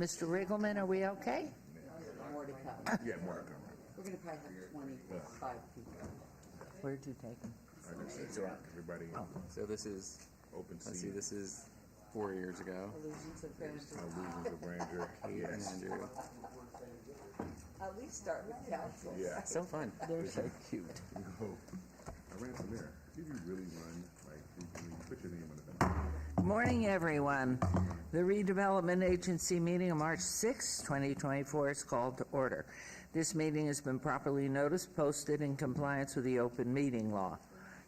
Mr. Riggleman, are we okay? More to come. Yeah, more to come. We're going to probably have 25 people. Where'd you take them? I just saw everybody So this is, open let's see, seat. this is 4 years ago. Illusions of grandeur. Illusions of grandeur. Yes. Andrew. At least start with council. Yeah. So fun. They're so cute. No. I ran from there. Did you really run? Like, put your name on the back. Good morning, everyone. The Redevelopment Agency meeting on March 6, 2024 is called to order. This meeting has been properly noticed, posted in compliance with the open meeting law.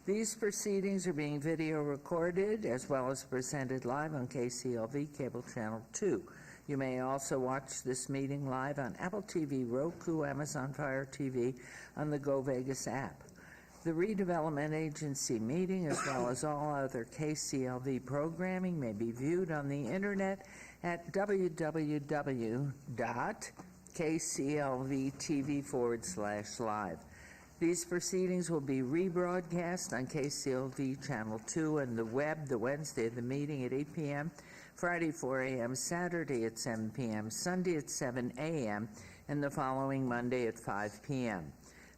These proceedings are being video recorded as well as presented live on KCLV Cable Channel 2. You may also watch this meeting live on Apple TV, Roku, Amazon Fire TV, on the Go Vegas app. The Redevelopment Agency meeting, as well as all other KCLV programming, may be viewed on the internet at www.kclvtv.com/live. These proceedings will be rebroadcast on KCLV Channel 2 and the web the Wednesday of the meeting at 8 p.m., Friday 4 a.m., Saturday at 7 p.m., Sunday at 7 a.m., and the following Monday at 5 p.m.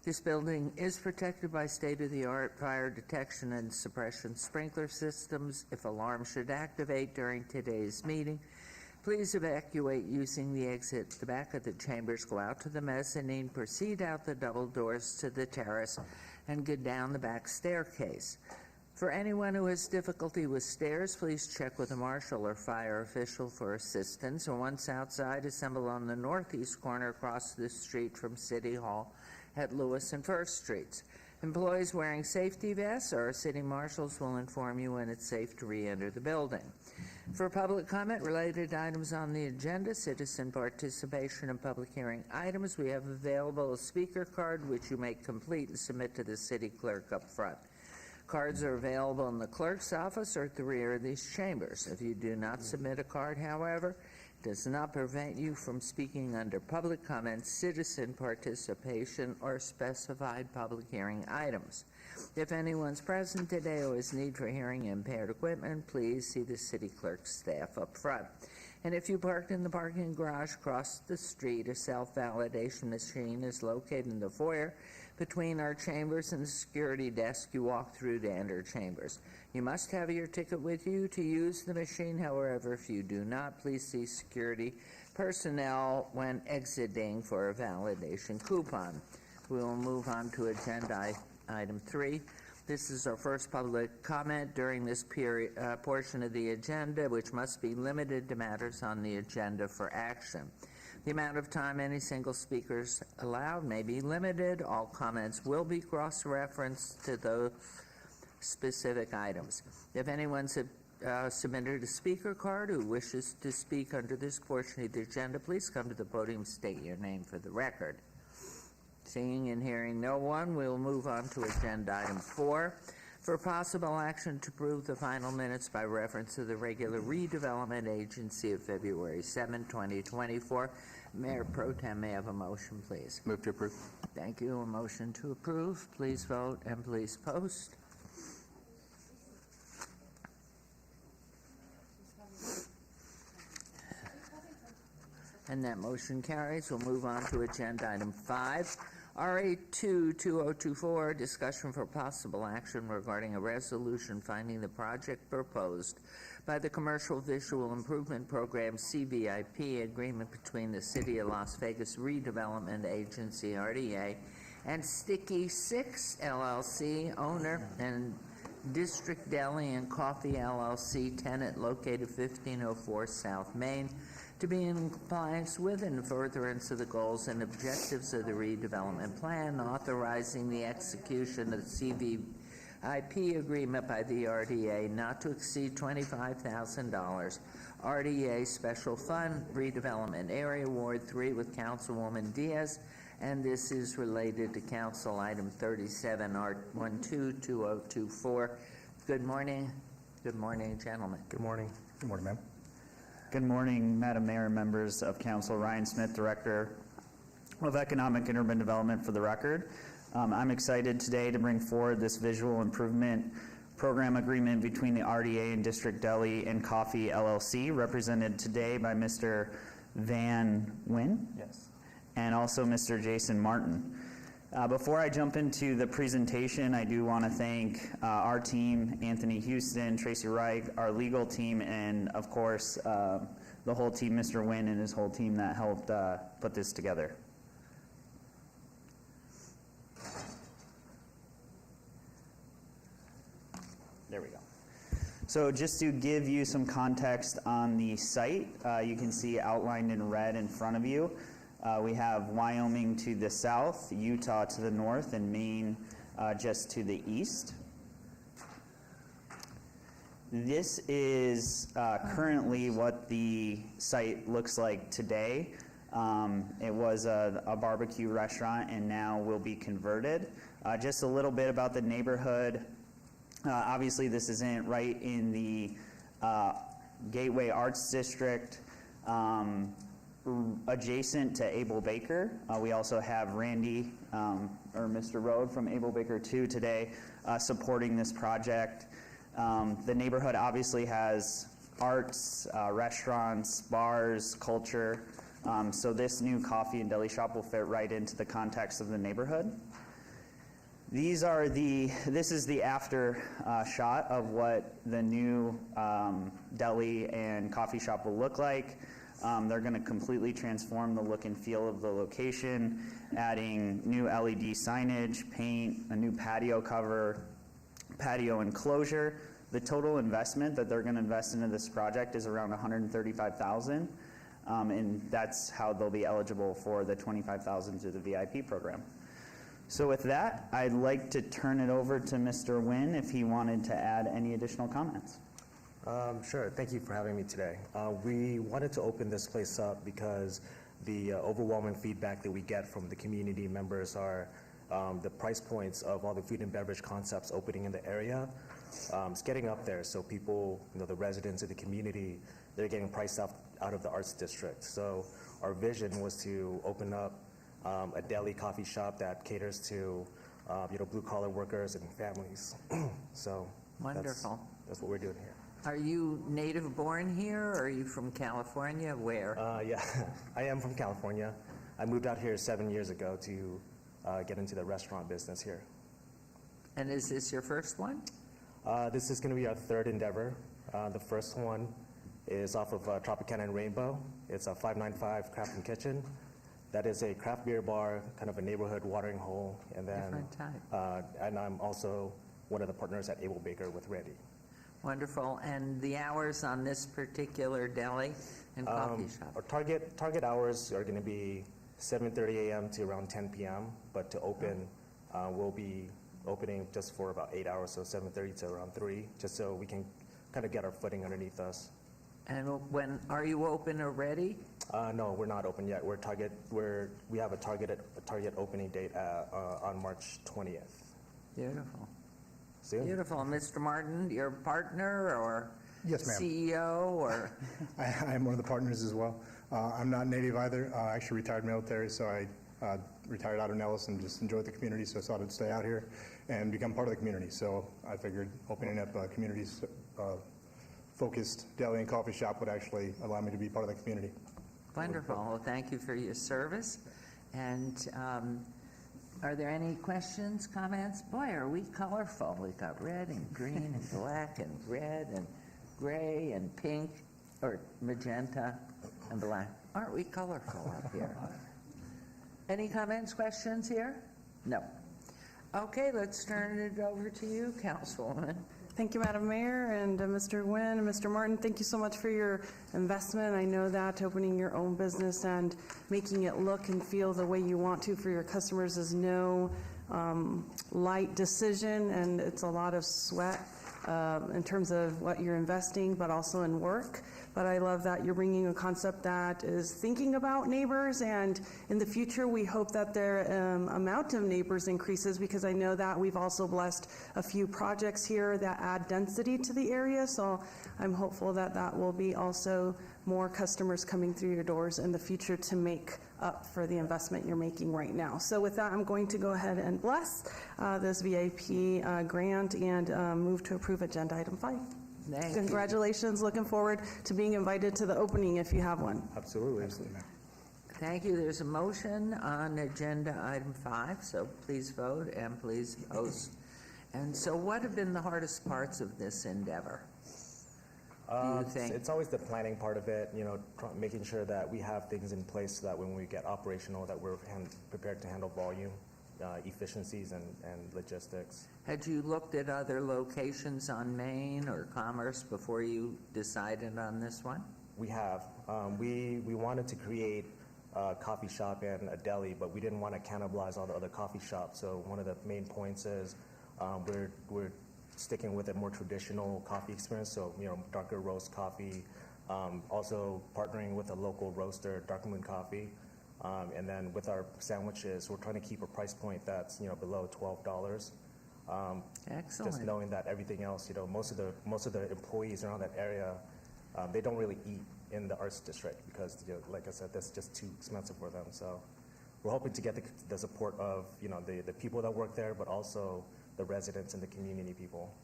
This building is protected by state-of-the-art fire detection and suppression sprinkler systems. If alarms should activate during today's meeting, please evacuate using the exit at the back of the chambers, go out to the mezzanine, proceed out the double doors to the terrace, and go down the back staircase. For anyone who has difficulty with stairs, please check with a marshal or fire official for assistance. And once outside, assemble on the northeast corner across the street from City Hall at Lewis and First Streets. Employees wearing safety vests or city marshals will inform you when it's safe to re-enter the building. For public comment related items on the agenda, citizen participation and public hearing items, we have available a speaker card which you may complete and submit to the city clerk up front. Cards are available in the clerk's office or at the rear of these chambers. If you do not submit a card, however, it does not prevent you from speaking under public comment, citizen participation, or specified public hearing items. If anyone's present today who has need for hearing impaired equipment, please see the city clerk's staff up front. And if you parked in the parking garage across the street, a self-validation machine is located in the foyer between our chambers and the security desk. You walk through to enter chambers. You must have your ticket with you to use the machine. However, if you do not, please see security personnel when exiting for a validation coupon. We will move on to agenda item 3. This is our first public comment during this portion of the agenda, which must be limited to matters on the agenda for action. The amount of time any single speaker is allowed may be limited. All comments will be cross-referenced to those specific items. If anyone's submitted a speaker card who wishes to speak under this portion of the agenda, please come to the podium, state your name for the record. Seeing and hearing no one, we'll move on to agenda item 4. For possible action to approve the final minutes by reference to the regular Redevelopment Agency of February 7, 2024. Mayor Pro Tem, may I have a motion, please? Move to approve. Thank you. A motion to approve. Please vote and please post. And that motion carries. We'll move on to agenda item 5. RA2-2024, discussion for possible action regarding a resolution finding the project proposed by the Commercial Visual Improvement Program CVIP agreement between the City of Las Vegas Redevelopment Agency, RDA, and Sticky 6 LLC, owner, and District Deli and Coffee LLC, tenant located 1504 South Main, to be in compliance with and furtherance of the goals and objectives of the redevelopment plan, authorizing the execution of the CVIP agreement by the RDA not to exceed $25,000. RDA Special Fund Redevelopment Area Ward 3 with Councilwoman Diaz, and this is related to Council Item 37 R12-2024. Good morning. Good morning, gentlemen. Good morning. Good morning, ma'am. Good morning, Madam Mayor and members of Council. Ryan Smith, Director of Economic and Urban Development for the record. I'm excited today to bring forward this visual improvement program agreement between the RDA and District Deli and Coffee LLC, represented today by Mr. Van Wynn, Yes. and also Mr. Jason Martin. Before I jump into the presentation, I do want to thank our team, Anthony Houston, Tracy Reich, our legal team, and of course, the whole team, Mr. Wynn and his whole team that helped put this together. There we go. So just to give you some context on the site, you can see outlined in red in front of you. We have Wyoming to the south, Utah to the north, and Maine just to the east. This is currently what the site looks like today. It was a barbecue restaurant and now will be converted. Just a little bit about the neighborhood. Obviously, this isn't right in the Gateway Arts District. Adjacent to Abel Baker. We also have Randy, or Mr. Rode from Abel Baker 2 today supporting this project. The neighborhood obviously has arts, restaurants, bars, culture. So this new coffee and deli shop will fit right into the context of the neighborhood. This is the after shot of what the new deli and coffee shop will look like. They're going to completely transform the look and feel of the location, adding new LED signage, paint, a new patio cover, patio enclosure. The total investment that they're going to invest into this project is around $135,000, and that's how they'll be eligible for the $25,000 through the VIP program. So with that, I'd like to turn it over to Mr. Wynn if he wanted to add any additional comments. Sure. Thank you for having me today. We wanted to open this place up because the overwhelming feedback that we get from the community members are the price points of all the food and beverage concepts opening in the area. It's getting up there, so people, the residents of the community, they're getting priced out of the arts district. So our vision was to open up a deli coffee shop that caters to blue-collar workers and families. So Wonderful. That's what we're doing here. Are you native born here, or are you from California? Where? Yeah, I am from California. I moved out here 7 years ago to get into the restaurant business here. And is this your first one? This is going to be our third endeavor. The first one is off of Tropicana and Rainbow. It's a 595 Craft and Kitchen. That is a craft beer bar, kind of a neighborhood watering hole. And then, Different type. And I'm also one of the partners at Abel Baker with Randy. Wonderful. And the hours on this particular deli and coffee shop? Our target hours are going to be 7:30 a.m. to around 10 p.m. But to open, we'll be opening just for about 8 hours, so 7:30 to around 3, just so we can kind of get our footing underneath us. And when are you open already? No, we're not open yet. We have a target opening date on March 20th. Beautiful. Soon. Beautiful. Mr. Martin, your partner or Yes, ma'am. CEO or? I am one of the partners as well. I'm not native either. I actually retired military, so I retired out of Nellis and just enjoyed the community, so I thought I'd stay out here and become part of the community. So I figured opening up a community-focused deli and coffee shop would actually allow me to be part of the community. Wonderful. Well, thank you for your service. And are there any questions, comments? Boy, are we colorful. We've got red and green and black and red and gray and pink, or magenta and black. Aren't we colorful up here? Any comments, questions here? No. Okay, let's turn it over to you, Councilwoman. Thank you, Madam Mayor, and Mr. Nguyen and Mr. Martin. Thank you so much for your investment. I know that opening your own business and making it look and feel the way you want to for your customers is no light decision, and it's a lot of sweat in terms of what you're investing, but also in work. But I love that you're bringing a concept that is thinking about neighbors, and in the future we hope that their amount of neighbors increases, because I know that we've also blessed a few projects here that add density to the area, so I'm hopeful that that will be also more customers coming through your doors in the future to make up for the investment you're making right now. So with that, I'm going to go ahead and bless this VIP grant and move to approve Agenda Item 5. Thank you. Congratulations, looking forward to being invited to the opening if you have one. Absolutely. Thank you. There's a motion on agenda item 5, so please vote and please post. And so what have been the hardest parts of this endeavor? Do you think? It's always the planning part of it, making sure that we have things in place so that when we get operational, that we're prepared to handle volume, efficiencies, and logistics. Had you looked at other locations on Main or Commerce before you decided on this one? We have. We wanted to create a coffee shop and a deli, but we didn't want to cannibalize all the other coffee shops. So one of the main points is we're sticking with a more traditional coffee experience, so darker roast coffee, also partnering with a local roaster, Dark Moon Coffee, and then with our sandwiches, we're trying to keep a price point that's below $12. Excellent. Just knowing that everything else, most of the employees around that area, they don't really eat in the arts district because, like I said, that's just too expensive for them. So we're hoping to get the support of the people that work there, but also the residents and the community people.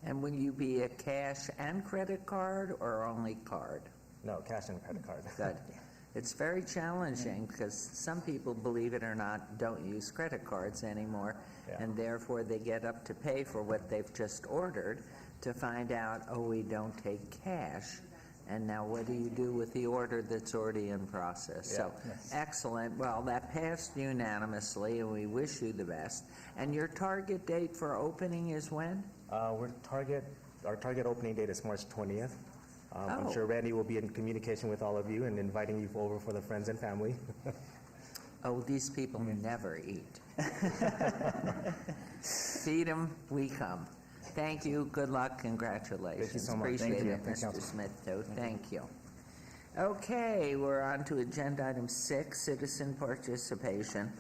And will you be a cash and credit card or only card? No, cash and credit card. Good. It's very challenging because some people, believe it or not, don't use credit cards anymore, Yeah. and therefore they get up to pay for what they've just ordered to find out, oh, we don't take cash. And now what do you do with the order that's already in process? So, excellent. Well, that passed unanimously, and we wish you the best. And your target date for opening is when? Our target opening date is March 20th. Oh. I'm sure Randy will be in communication with all of you and inviting you over for the friends and family. Oh, these people never eat. Feed them, we come. Thank you, good luck, congratulations. Thank you so much. Appreciate Thank you. it, Thank you, Mr. Council. Smith, too. Thank you. Okay, we're on to agenda item 6, citizen participation.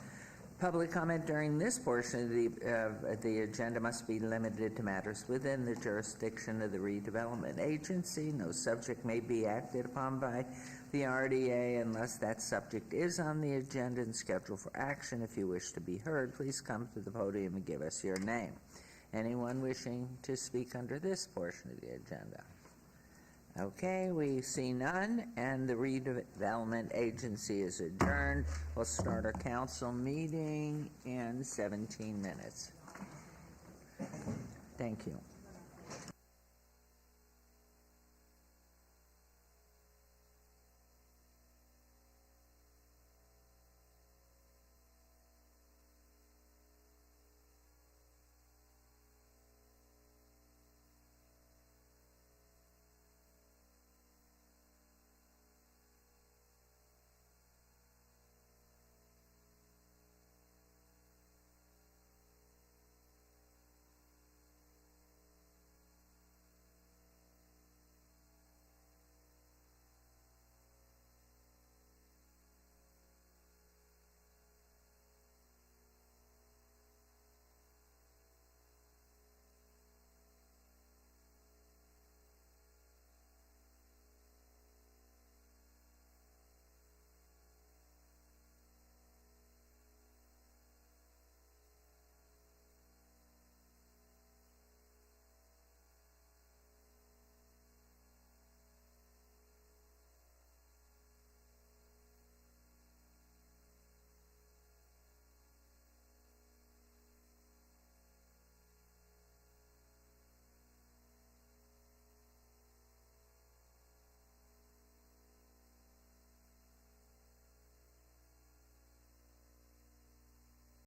Public comment during this portion of the agenda must be limited to matters within the jurisdiction of the Redevelopment Agency. No subject may be acted upon by the RDA unless that subject is on the agenda and scheduled for action. If you wish to be heard, please come to the podium and give us your name. Anyone wishing to speak under this portion of the agenda? Okay, we see none, and the Redevelopment Agency is adjourned. We'll start our council meeting in 17 minutes. Thank you.